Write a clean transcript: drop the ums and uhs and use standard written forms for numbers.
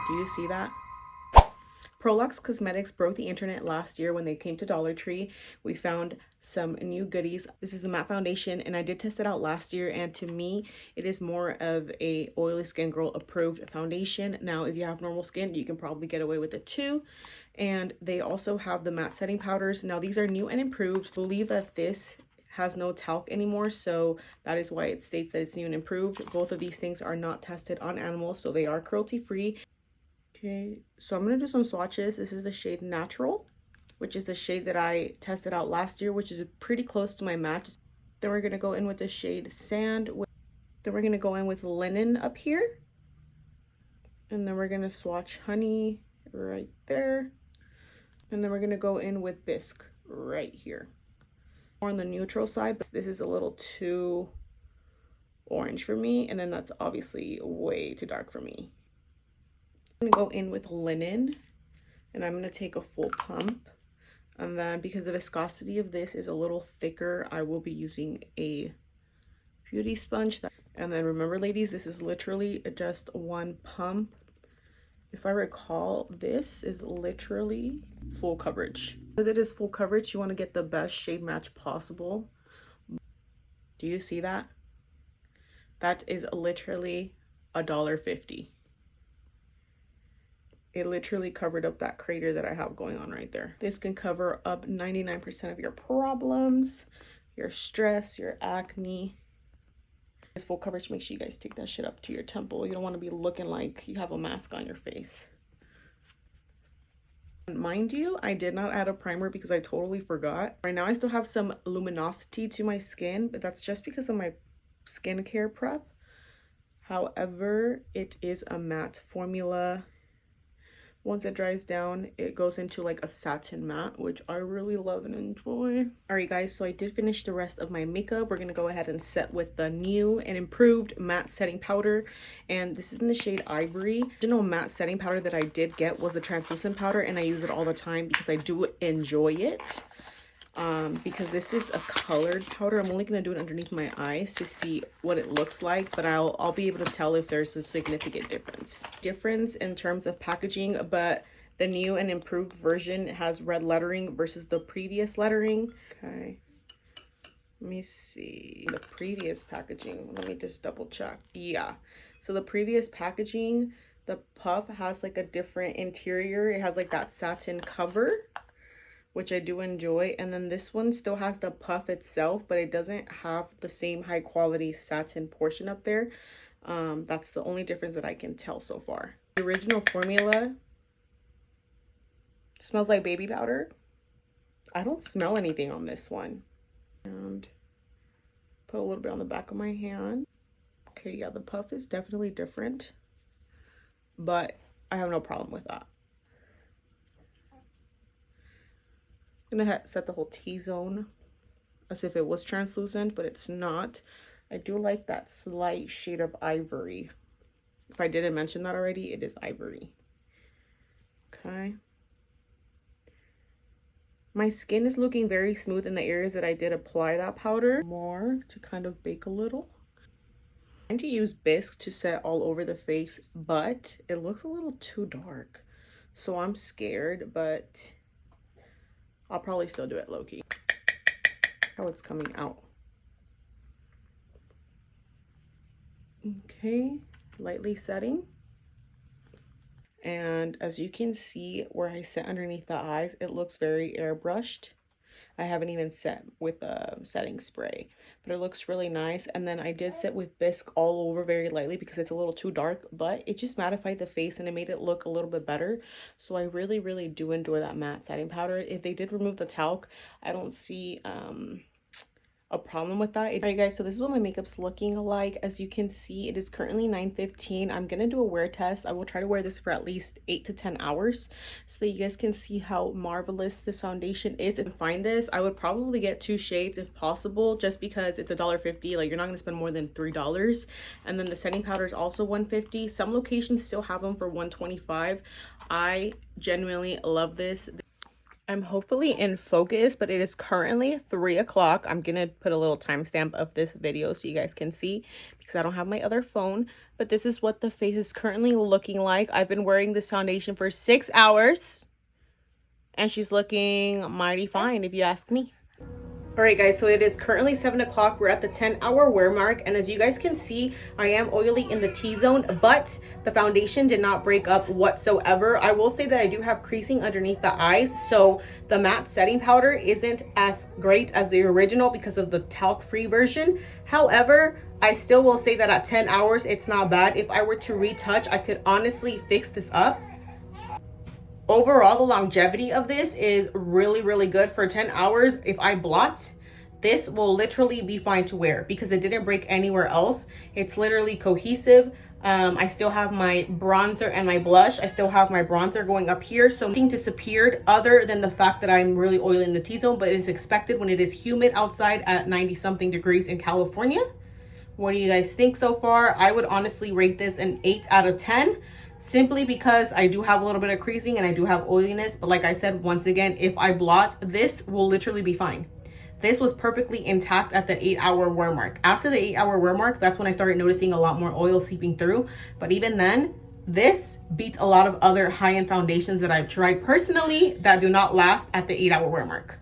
Do you see that? PROLUX Cosmetics broke the internet last year when they came to Dollar Tree. We found some new goodies. This is the matte foundation, and I did test it out last year, and to me it is more of a oily skin girl approved foundation. Now if you have normal skin, you can probably get away with it too. And they also have the matte setting powders. Now these are new and improved. I believe that this has no talc anymore, so that is why it states that it's new and improved. Both of these things are not tested on animals, so they are cruelty free. Okay, so I'm gonna do some swatches. This is the shade Natural, which is the shade that I tested out last year, which is pretty close to my match. Then we're gonna go in with the shade Sand. Then we're gonna go in with Linen up here. And then we're gonna swatch Honey right there. And then we're gonna go in with Bisque right here. More on the neutral side, but this is a little too orange for me. And then that's obviously way too dark for me. I'm gonna go in with Linen, and I'm gonna take a full pump, and then because the viscosity of this is a little thicker, I will be using a beauty sponge. And then remember ladies, this is literally just one pump. If I recall, this is literally full coverage. Because it is full coverage, you want to get the best shade match possible. Do you see that? That is literally $1.50. It literally covered up that crater that I have going on right there. This can cover up 99% of your problems, your stress, your acne. This full coverage, make sure you guys take that shit up to your temple. You don't want to be looking like you have a mask on your face. Mind you, I did not add a primer because I totally forgot. Right now I still have some luminosity to my skin, but that's just because of my skincare prep. However, it is a matte formula. Once it dries down, it goes into like a satin matte, which I really love and enjoy. All right, guys, so I did finish the rest of my makeup. We're gonna go ahead and set with the new and improved matte setting powder. And this is in the shade Ivory. The original matte setting powder that I did get was a translucent powder, and I use it all the time because I do enjoy it. Because this is a colored powder. I'm only gonna do it underneath my eyes to see what it looks like, but I'll be able to tell if there's a significant difference in terms of packaging. But the new and improved version has red lettering versus the previous lettering. Okay, let me see the previous packaging. Let me just double check. Yeah, so the previous packaging, the puff has like a different interior. It has like that satin cover, which I do enjoy. And then this one still has the puff itself, but it doesn't have the same high quality satin portion up there. That's the only difference that I can tell so far. The original formula smells like baby powder. I don't smell anything on this one. And put a little bit on the back of my hand. Okay, yeah, the puff is definitely different, but I have no problem with that. I'm gonna set the whole T-zone as if it was translucent, but it's not. I do like that slight shade of Ivory. If I didn't mention that already, it is Ivory. Okay. My skin is looking very smooth in the areas that I did apply that powder. More to kind of bake a little. I'm trying to use Bisque to set all over the face, but it looks a little too dark. So I'm scared, but I'll probably still do it low-key. How it's coming out. Okay, lightly setting. And as you can see where I set underneath the eyes, it looks very airbrushed. I haven't even set with a setting spray, but it looks really nice. And then I did set with Bisque all over very lightly because it's a little too dark, but it just mattified the face and it made it look a little bit better. So I really, really do enjoy that matte setting powder. If they did remove the talc, I don't see a problem with that. All right, guys, so this is what my makeup's looking like. As you can see, it is currently 9:15. I'm gonna do a wear test. I will try to wear this for at least 8 to 10 hours so that you guys can see how marvelous this foundation is. And find this, I would probably get 2 shades if possible, just because it's $1.50. Like, you're not gonna spend more than $3. And then the setting powder is also $1.50. Some locations still have them for $1.25. I genuinely love this. I'm hopefully in focus, but it is currently 3 o'clock. I'm gonna put a little timestamp of this video so you guys can see because I don't have my other phone. But this is what the face is currently looking like. I've been wearing this foundation for 6 hours and she's looking mighty fine if you ask me. All right, guys, so it is currently 7 o'clock. We're at the 10-hour wear mark. And as you guys can see, I am oily in the T-zone, but the foundation did not break up whatsoever. I will say that I do have creasing underneath the eyes. So the matte setting powder isn't as great as the original because of the talc-free version. However, I still will say that at 10 hours, it's not bad. If I were to retouch, I could honestly fix this up. Overall, the longevity of this is really, really good. For 10 hours, if I blot, this will literally be fine to wear because it didn't break anywhere else. It's literally cohesive. I still have my bronzer and my blush. I still have my bronzer going up here. So nothing disappeared other than the fact that I'm really oily in the T-zone, but it's expected when it is humid outside at 90-something degrees in California. What do you guys think so far? I would honestly rate this an 8 out of 10. Simply because I do have a little bit of creasing and I do have oiliness. But like I said, once again, if I blot, this will literally be fine. This was perfectly intact at the 8-hour wear mark. After the 8-hour wear mark, that's when I started noticing a lot more oil seeping through. But even then, this beats a lot of other high-end foundations that I've tried personally that do not last at the 8-hour wear mark.